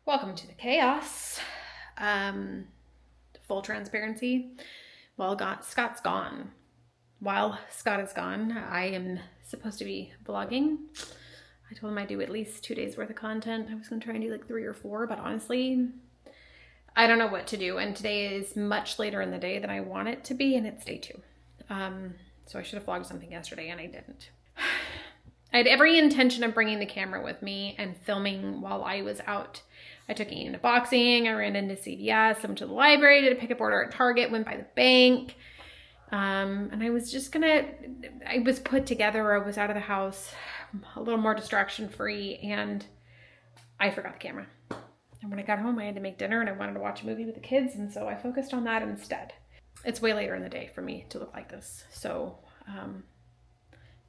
Welcome to the chaos. Full transparency. Scott's gone. While Scott is gone, I am supposed to be vlogging. I told him I'd do at least 2 days worth of content. I was going to try and do like 3 or 4, but honestly, I don't know what to do. And today is much later in the day than I want it to be, and it's day 2. So I should have vlogged something yesterday, and I didn't. I had every intention of bringing the camera with me and filming while I was out. I took Ian to boxing, I ran into CVS, I went to the library, did a pickup order at Target, went by the bank. And I was I was put together, I was out of the house, a little more distraction free, and I forgot the camera. And when I got home, I had to make dinner and I wanted to watch a movie with the kids, and so I focused on that instead. It's way later in the day for me to look like this. So,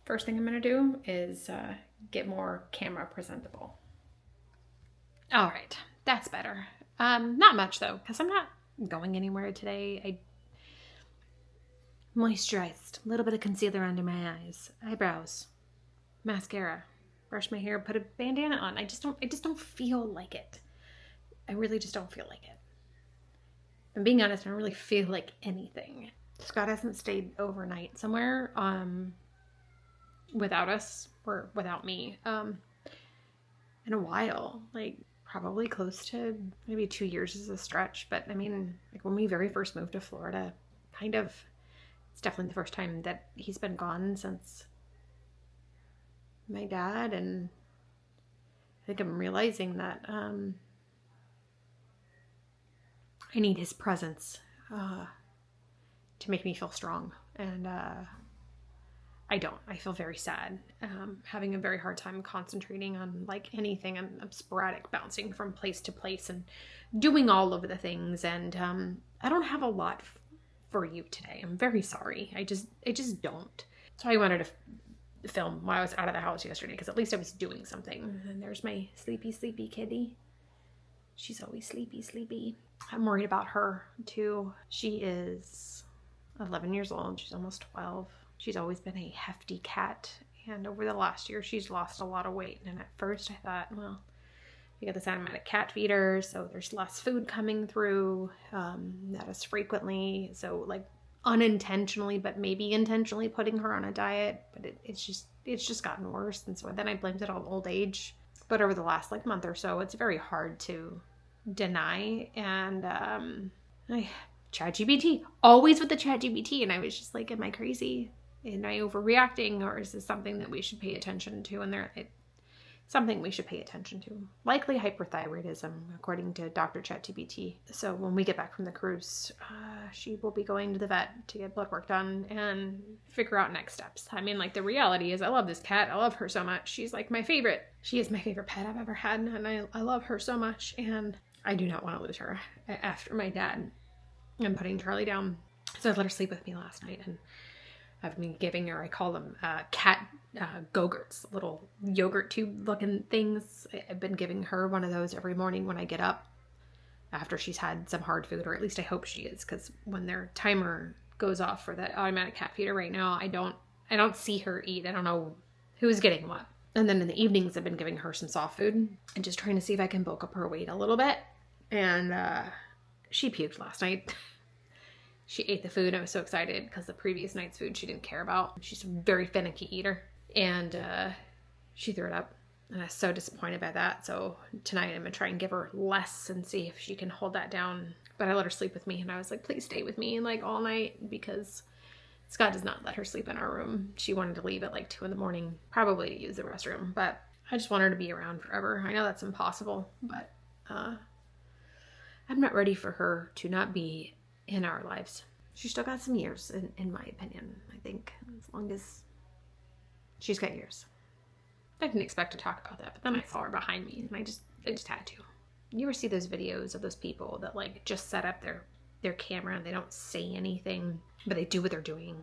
first thing I'm gonna do is get more camera presentable. All right, that's better. Not much though, because I'm not going anywhere today. I moisturized, a little bit of concealer under my eyes, eyebrows, mascara, brush my hair, put a bandana on. I just don't feel like it. I really just don't feel like it. If I'm being honest, I don't really feel like anything. Scott hasn't stayed overnight somewhere without us or without me in a while, like probably close to maybe 2 years is a stretch. But I mean, like when we very first moved to Florida, it's definitely the first time that he's been gone since my dad. And I think I'm realizing that I need his presence to make me feel strong. And I don't. I feel very sad, having a very hard time concentrating on like anything. I'm sporadic, bouncing from place to place and doing all of the things. And I don't have a lot for you today. I'm very sorry. I just don't. So I wanted to film while I was out of the house yesterday, because at least I was doing something. And there's my sleepy kitty. She's always sleepy. I'm worried about her too. She is 11 years old. She's almost 12. She's always been a hefty cat, and over the last year, she's lost a lot of weight. And at first I thought, well, you get this automatic cat feeder, so there's less food coming through, not as frequently. So like unintentionally, but maybe intentionally putting her on a diet, but it's just gotten worse. And so then I blamed it on old age. But over the last like month or so, it's very hard to deny. And ChatGPT, always with the ChatGPT. And I was just like, am I crazy? Am I overreacting, or is this something that we should pay attention to? And something we should pay attention to. Likely hyperthyroidism, according to Dr. ChatGPT. So when we get back from the cruise, she will be going to the vet to get blood work done and figure out next steps. I mean, like, the reality is I love this cat. I love her so much. She's like my favorite. She is my favorite pet I've ever had, and I love her so much. And I do not want to lose her after my dad. I'm putting Charlie down. So I let her sleep with me last night, and I've been giving her, I call them cat Go-Gurts, little yogurt tube looking things. I've been giving her one of those every morning when I get up after she's had some hard food, or at least I hope she is, because when their timer goes off for that automatic cat feeder right now, I don't see her eat. I don't know who's getting what. And then in the evenings, I've been giving her some soft food and just trying to see if I can bulk up her weight a little bit. And she puked last night. She ate the food. I was so excited because the previous night's food she didn't care about. She's a very finicky eater. And she threw it up. And I was so disappointed by that. So tonight I'm going to try and give her less and see if she can hold that down. But I let her sleep with me. And I was like, please stay with me like all night, because Scott does not let her sleep in our room. She wanted to leave at like 2 a.m, probably to use the restroom. But I just want her to be around forever. I know that's impossible, but I'm not ready for her to not be in our lives. She's still got some years, in my opinion. I think as long as she's got years. I didn't expect to talk about that, but then I saw her behind me, and I just had to. You ever see those videos of those people that like just set up their camera and they don't say anything, but they do what they're doing?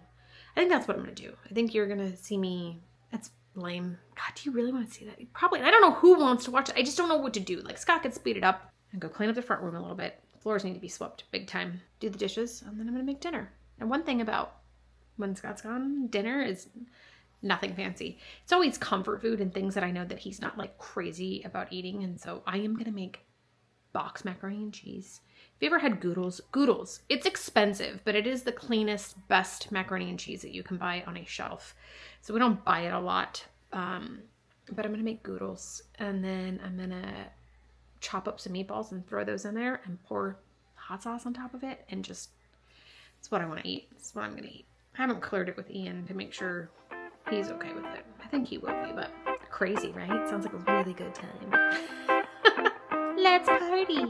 I think that's what I'm gonna do. I think you're gonna see me. That's lame. God, do you really want to see that? Probably. I don't know who wants to watch it. I just don't know what to do. Like, Scott could speed it up and go clean up the front room a little bit. Floors need to be swept big time. Do the dishes, and then I'm going to make dinner. And one thing about when Scott's gone, dinner is nothing fancy. It's always comfort food and things that I know that he's not like crazy about eating. And so I am going to make box macaroni and cheese. Have you ever had Goodles? Goodles. It's expensive, but it is the cleanest, best macaroni and cheese that you can buy on a shelf. So we don't buy it a lot. But I'm going to make Goodles. And then I'm going to chop up some meatballs and throw those in there and pour hot sauce on top of it. And just, it's what I want to eat. It's what I'm going to eat. I haven't cleared it with Ian to make sure he's okay with it. I think he will be, but crazy, right? Sounds like a really good time. Let's party.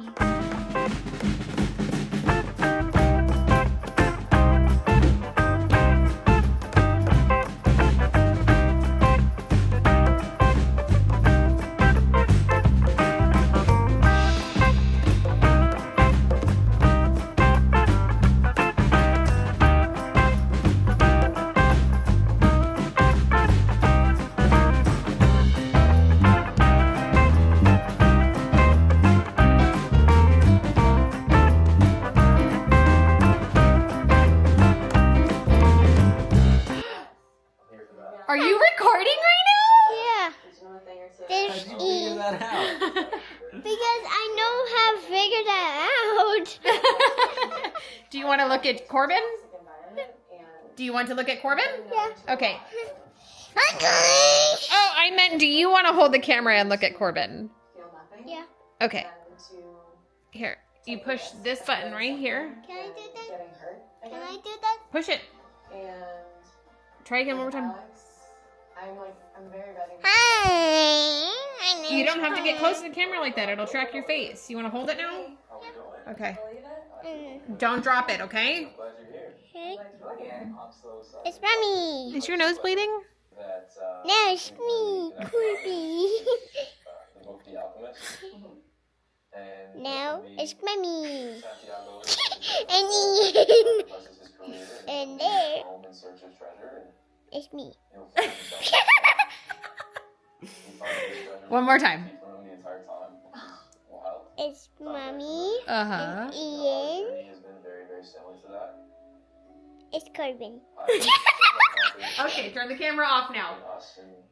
Are you recording right now? Yeah. There's How'd you figure that out? because I know how to figure that out. Do you want to look at Corbin? Do you want to look at Corbin? Yeah. Okay. Oh, I meant, do you want to hold the camera and look at Corbin? Yeah. Okay. Here, you push this button right here. Can I do that? Can I do that? Push it. Try again one more time. I'm very bad at Hi. You don't have to get close to the camera like that. It'll track your face. You want to hold it now? Okay. Don't drop it, okay? Okay. It's mommy. Is your nose bleeding? No, it's me, Corbin. No, it's mommy. And Ian. And there, it's me. One more time. It's mommy. Uh-huh. Ian. It's Corbin. Okay, turn the camera off now.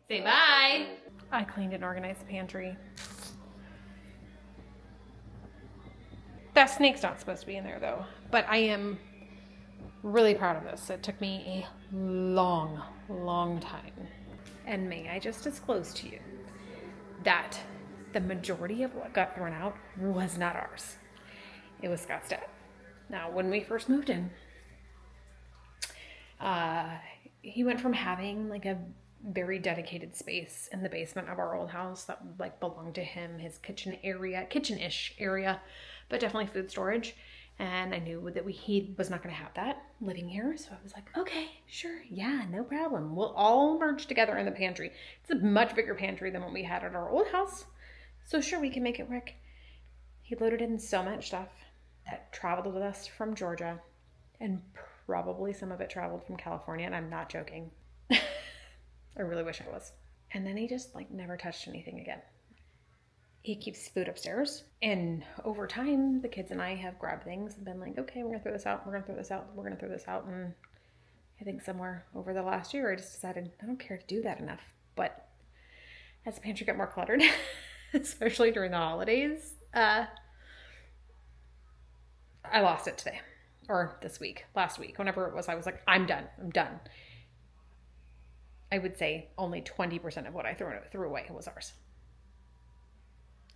Say bye. I cleaned and organized the pantry. That snake's not supposed to be in there though, but I am really proud of this. It took me a long, long time. And may I just disclose to you that the majority of what got thrown out was not ours. It was Scott's dad. Now, when we first moved in, he went from having like a very dedicated space in the basement of our old house that like belonged to him, his kitchen area, kitchen-ish area, but definitely food storage. And I knew that he was not going to have that living here. So I was like, okay, sure. Yeah, no problem. We'll all merge together in the pantry. It's a much bigger pantry than what we had at our old house. So sure, we can make it work. He loaded in so much stuff that traveled with us from Georgia, and probably some of it traveled from California. And I'm not joking. I really wish I was. And then he just like never touched anything again. He keeps food upstairs, and over time, the kids and I have grabbed things and been like, okay, we're going to throw this out, we're going to throw this out, we're going to throw this out, and I think somewhere over the last year, I just decided I don't care to do that enough. But as the pantry got more cluttered, especially during the holidays, I lost it today, or this week, last week, whenever it was, I was like, I'm done. I would say only 20% of what I threw away was ours.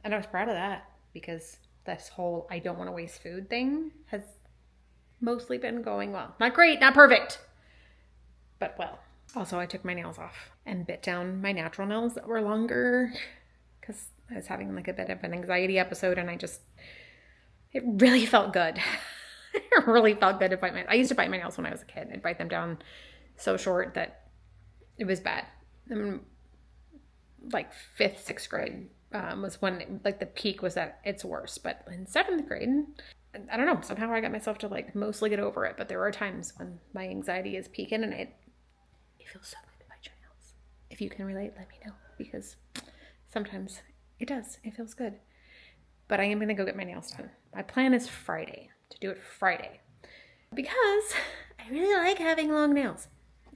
And I was proud of that, because this whole I don't want to waste food thing has mostly been going well. Not great, not perfect, but well. Also, I took my nails off and bit down my natural nails that were longer because I was having like a bit of an anxiety episode, and it really felt good. It really felt good to bite I used to bite my nails when I was a kid. I'd bite them down so short that it was bad. Like 5th, 6th grade. Was when like the peak was at its worst. But in 7th grade, I don't know, somehow I got myself to like mostly get over it. But there are times when my anxiety is peaking, and it feels so good to bite your nails. If you can relate, let me know, because sometimes it does. It feels good. But I am going to go get my nails done. My plan is Friday, to do it Friday, because I really like having long nails.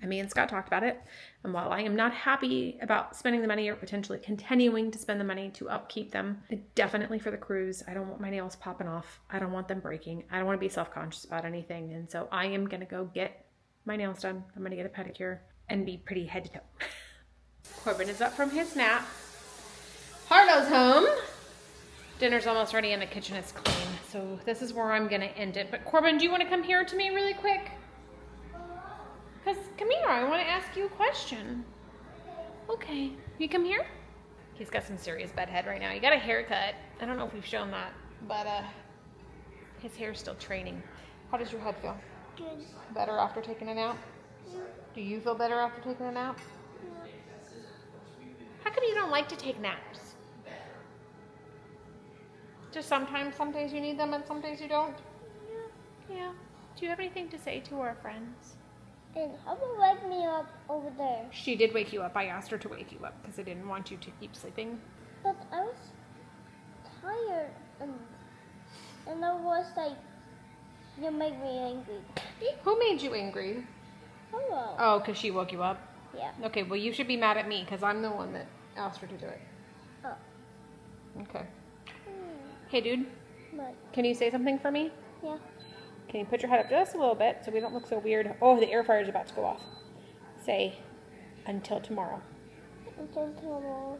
Me and Scott talked about it. And while I am not happy about spending the money or potentially continuing to spend the money to upkeep them, definitely for the cruise, I don't want my nails popping off. I don't want them breaking. I don't want to be self-conscious about anything. And so I am going to go get my nails done. I'm going to get a pedicure and be pretty head to toe. Corbin is up from his nap. Harlow's home. Dinner's almost ready and the kitchen is clean. So this is where I'm going to end it. But Corbin, do you want to come here to me really quick? Because, come here, I want to ask you a question. Okay, you come here? He's got some serious bedhead right now. He got a haircut. I don't know if we've shown that, but his hair's still training. How does your head feel? Good. Better after taking a nap? Yeah. Do you feel better after taking a nap? Yeah. How come you don't like to take naps? Just sometimes, some days you need them and some days you don't? Yeah. Do you have anything to say to our friends? And how about wake me up over there? She did wake you up. I asked her to wake you up because I didn't want you to keep sleeping. But I was tired and I was like, you make me angry. Who made you angry? Hello. Oh, because she woke you up? Yeah. Okay, well, you should be mad at me because I'm the one that asked her to do it. Oh. Okay. Hey, dude, But can you say something for me? yeah. Can you put your head up just a little bit so we don't look so weird? Oh, the air fryer is about to go off. Say, until tomorrow. Until tomorrow.